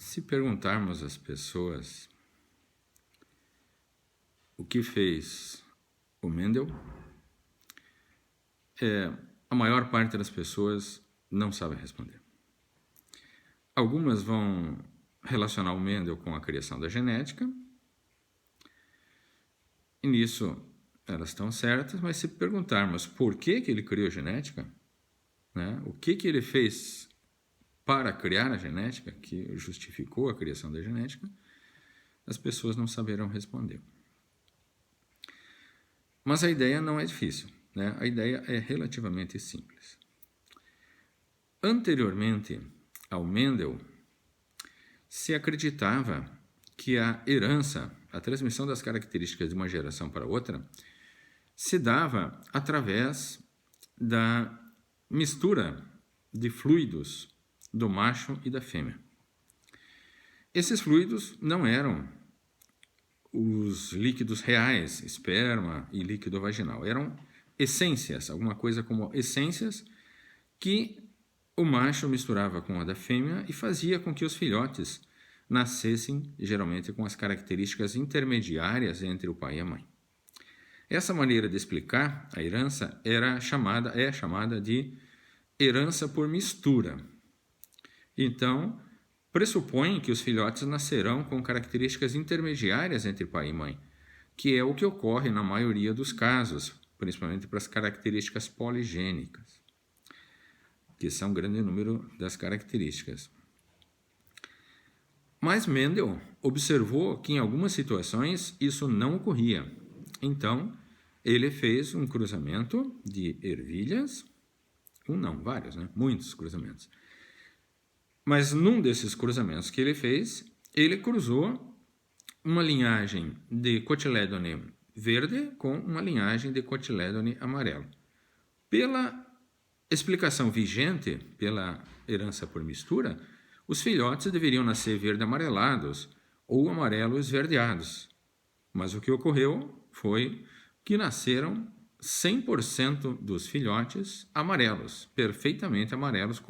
Se perguntarmos às pessoas o que fez o Mendel, a maior parte das pessoas não sabe responder. Algumas vão relacionar o Mendel com a criação da genética, e nisso elas estão certas, mas se perguntarmos por que ele criou a genética, né, o que ele fez para criar a genética, que justificou a criação da genética, as pessoas não saberão responder. Mas a ideia não é difícil, né? A ideia é relativamente simples. Anteriormente ao Mendel, se acreditava que a herança, a transmissão das características de uma geração para outra, se dava através da mistura de fluidos do macho e da fêmea. Esses fluidos não eram os líquidos reais, esperma e líquido vaginal. Eram essências, alguma coisa como essências que o macho misturava com a da fêmea e fazia com que os filhotes nascessem, geralmente, com as características intermediárias entre o pai e a mãe. Essa maneira de explicar a herança é chamada de herança por mistura. Então, pressupõe que os filhotes nascerão com características intermediárias entre pai e mãe, que é o que ocorre na maioria dos casos, principalmente para as características poligênicas, que são um grande número das características. Mas Mendel observou que em algumas situações isso não ocorria. Então, ele fez um cruzamento de ervilhas, vários, né? Muitos cruzamentos. Mas num desses cruzamentos que ele fez, ele cruzou uma linhagem de cotilédone verde com uma linhagem de cotilédone amarelo. Pela explicação vigente, pela herança por mistura, os filhotes deveriam nascer verde-amarelados ou amarelo esverdeados. Mas o que ocorreu foi que nasceram 100% dos filhotes amarelos, perfeitamente amarelos,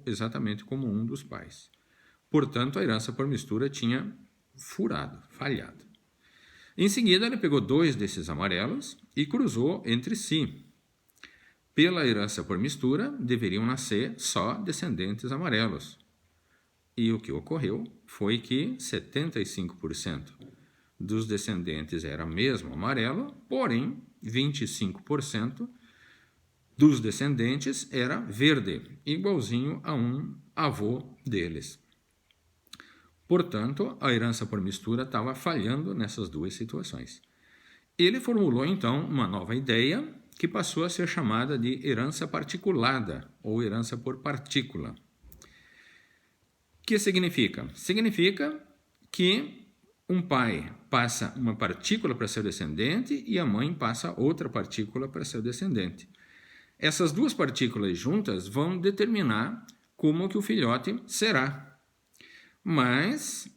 exatamente como um dos pais. Portanto, a herança por mistura tinha falhado. Em seguida, ele pegou 2 desses amarelos e cruzou entre si. Pela herança por mistura, deveriam nascer só descendentes amarelos. E o que ocorreu foi que 75% dos descendentes era mesmo amarelo, porém 25% dos descendentes era verde, igualzinho a um avô deles. Portanto, a herança por mistura estava falhando nessas 2 situações. Ele formulou, então, uma nova ideia que passou a ser chamada de herança particulada ou herança por partícula. O que significa? Significa que um pai passa uma partícula para seu descendente e a mãe passa outra partícula para seu descendente. Essas 2 partículas juntas vão determinar como que o filhote será. Mas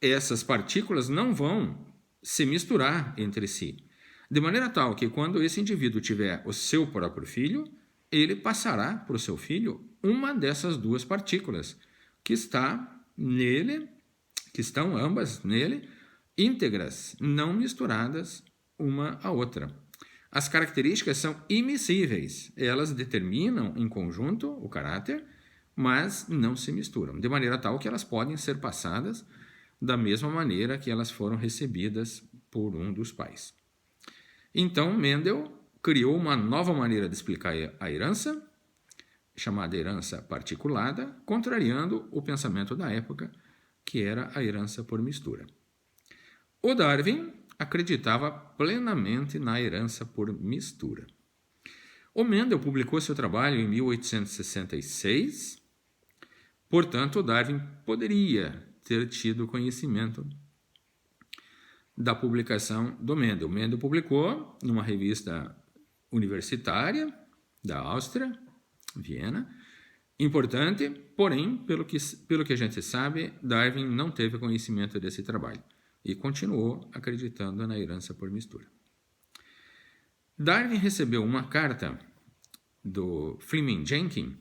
essas partículas não vão se misturar entre si, de maneira tal que quando esse indivíduo tiver o seu próprio filho, ele passará para o seu filho uma dessas 2 partículas, que estão ambas nele, íntegras, não misturadas uma à outra. As características são immiscíveis, elas determinam em conjunto o caráter, mas não se misturam, de maneira tal que elas podem ser passadas da mesma maneira que elas foram recebidas por um dos pais. Então, Mendel criou uma nova maneira de explicar a herança, chamada herança particulada, contrariando o pensamento da época, que era a herança por mistura. O Darwin acreditava plenamente na herança por mistura. O Mendel publicou seu trabalho em 1866, portanto, o Darwin poderia ter tido conhecimento da publicação do Mendel. O Mendel publicou numa revista universitária da Áustria, Viena, importante, porém, pelo que a gente sabe, Darwin não teve conhecimento desse trabalho e continuou acreditando na herança por mistura. Darwin recebeu uma carta do Fleming Jenkins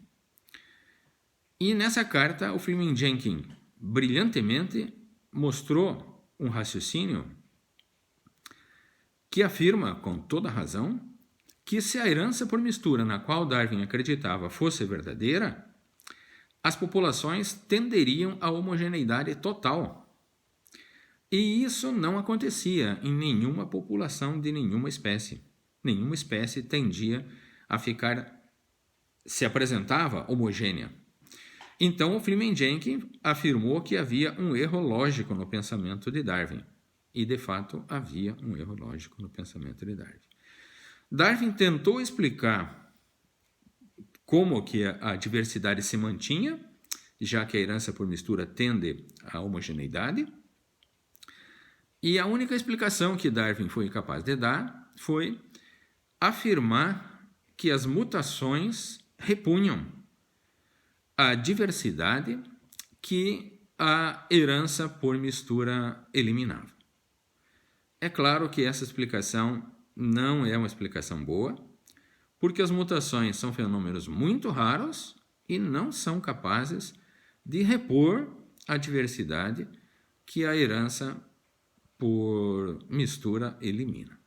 e nessa carta o Fleming Jenkins brilhantemente mostrou um raciocínio que afirma, com toda razão, que se a herança por mistura na qual Darwin acreditava fosse verdadeira, as populações tenderiam à homogeneidade total. E isso não acontecia em nenhuma população de nenhuma espécie. Nenhuma espécie tendia a se apresentava homogênea. Então, o Freeman Jenkins afirmou que havia um erro lógico no pensamento de Darwin. E, de fato, havia um erro lógico no pensamento de Darwin. Darwin tentou explicar como que a diversidade se mantinha, já que a herança por mistura tende à homogeneidade. E a única explicação que Darwin foi capaz de dar foi afirmar que as mutações repunham a diversidade que a herança por mistura eliminava. É claro que essa explicação não é uma explicação boa, porque as mutações são fenômenos muito raros e não são capazes de repor a diversidade que a herança por mistura elimina.